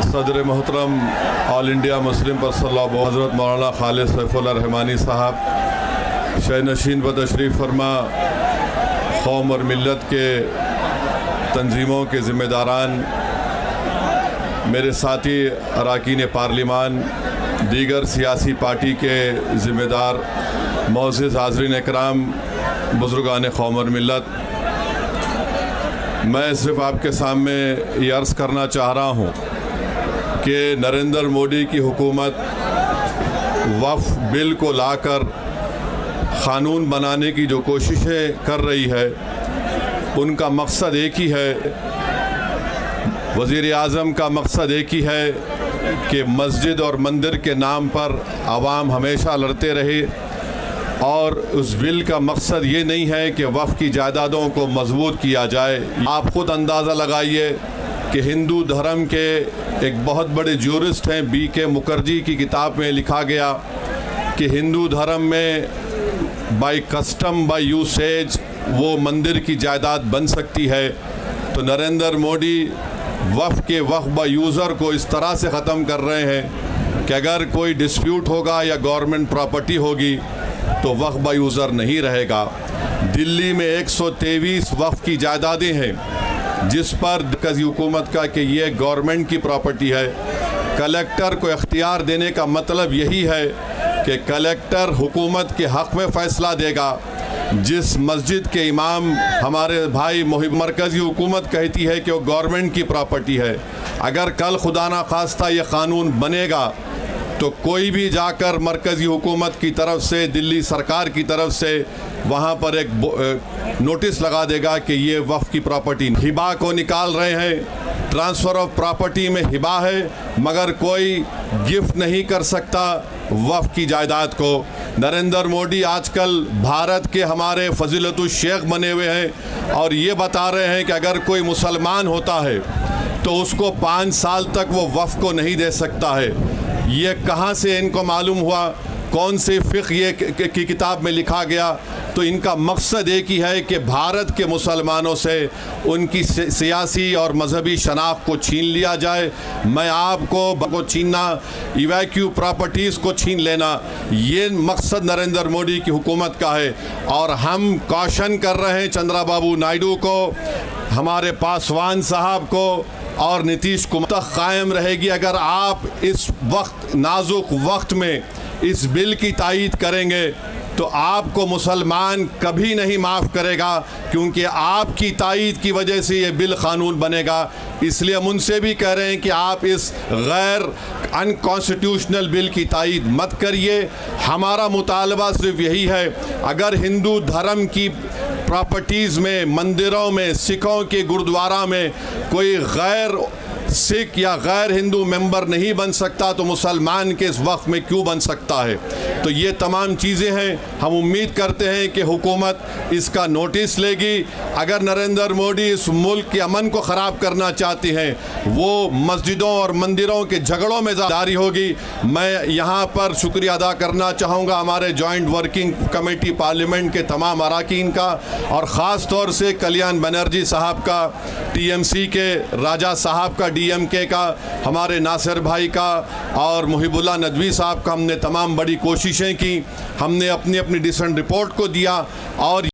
सदर मोहतरम all India Muslim परसल्ला हज़रत मौलाना खालिद सैफुल्लाह रहमानी साहब शहनशीन व तशरीफ़ फरमा कौम और मिल्लत के तंजीमों के ज़िम्मेदारान, मेरे साथी अरकान पार्लिमान, दीगर सियासी पार्टी के ज़िम्मेदार, मोअज़्ज़िज़ हाज़रीन इकराम, बुज़ुर्गान कौम और मिल्लत, मैं सिर्फ आपके सामने ये अर्ज़ करना चाह रहा हूँ कि नरेंद्र मोदी की हुकूमत वक्फ़ बिल को लाकर क़ानून बनाने की जो कोशिशें कर रही है, उनका मकसद एक ही है, वज़ीर आज़म का मकसद एक ही है कि मस्जिद और मंदिर के नाम पर आवाम हमेशा लड़ते रहे, और उस बिल का मकसद ये नहीं है कि वक्फ़ की जायदादों को मजबूत किया जाए। आप ख़ुद अंदाज़ा लगाइए कि हिंदू धर्म के एक बहुत बड़े ज्यूरिस्ट हैं, B.K. मुखर्जी की किताब में लिखा गया कि हिंदू धर्म में बाय कस्टम बाय यूसेज वो मंदिर की जायदाद बन सकती है। तो नरेंद्र मोदी वक्फ़ के वक्फ़ बाय यूज़र को इस तरह से ख़त्म कर रहे हैं कि अगर कोई डिस्प्यूट होगा या गवर्नमेंट प्रॉपर्टी होगी तो वक्फ़ बाय यूज़र नहीं रहेगा। दिल्ली में 123 वक्फ़ की जायदादें हैं जिस पर मरकज़ी हुकूमत का कि ये गवर्नमेंट की प्रॉपर्टी है। कलेक्टर को इख्तियार देने का मतलब यही है कि कलेक्टर हुकूमत के हक़ में फ़ैसला देगा। जिस मस्जिद के इमाम हमारे भाई मरकज़ी हुकूमत कहती है कि वो गवर्नमेंट की प्रॉपर्टी है, अगर कल खुदा ना खास्ता ये क़ानून बनेगा तो कोई भी जाकर मरकज़ी हुकूमत की तरफ से, दिल्ली सरकार की तरफ से वहाँ पर एक नोटिस लगा देगा कि ये वक्फ़ की प्रॉपर्टी। हिबा को निकाल रहे हैं, ट्रांसफ़र ऑफ प्रॉपर्टी में हिबा है, मगर कोई गिफ्ट नहीं कर सकता वक्फ़ की जायदाद को। नरेंद्र मोदी आजकल भारत के हमारे फ़ज़ीलतुल शेख बने हुए हैं और ये बता रहे हैं कि अगर कोई मुसलमान होता है तो उसको 5 साल तक वो वक्फ़ को नहीं दे सकता है। ये कहाँ से इनको मालूम हुआ, कौन से फ़िक़्ह ये की किताब में लिखा गया? तो इनका मकसद एक ही है कि भारत के मुसलमानों से उनकी सियासी और मजहबी शनाख्त को छीन लिया जाए। मैं आपको छीनना, इवैक्यू प्रॉपर्टीज़ को छीन लेना, ये मकसद नरेंद्र मोदी की हुकूमत का है। और हम कॉशन कर रहे हैं चंद्रबाबू नायडू को, हमारे पासवान साहब को और नीतीश कुमार तक कायम रहेगी अगर आप इस वक्त नाजुक वक्त में इस बिल की तायीद करेंगे तो आपको मुसलमान कभी नहीं माफ़ करेगा, क्योंकि आपकी तायीद की वजह से ये बिल क़ानून बनेगा। इसलिए हम उनसे भी कह रहे हैं कि आप इस गैर अनकॉन्स्टिट्यूशनल बिल की तायीद मत करिए। हमारा मुतालबा सिर्फ यही है, अगर हिंदू धर्म की प्रॉपर्टीज़ में, मंदिरों में, सिखों के गुरुद्वारा में कोई गैर सिख या गैर हिंदू मेंबर नहीं बन सकता तो मुसलमान के इस वक्फ़ में क्यों बन सकता है? तो ये तमाम चीज़ें हैं। हम उम्मीद करते हैं कि हुकूमत इसका नोटिस लेगी। अगर नरेंद्र मोदी इस मुल्क के अमन को ख़राब करना चाहते हैं, वो मस्जिदों और मंदिरों के झगड़ों में जारी होगी। मैं यहाँ पर शुक्रिया अदा करना चाहूँगा हमारे जॉइंट वर्किंग कमेटी पार्लियामेंट के तमाम अरकान का, और ख़ास तौर से कल्याण बनर्जी साहब का, TMC के राजा साहब का, DMK का, हमारे नासिर भाई का और मुहिबुल्लाह नदवी साहब का। हमने तमाम बड़ी कोशिशें की, हमने अपनी डिसेंट रिपोर्ट को दिया और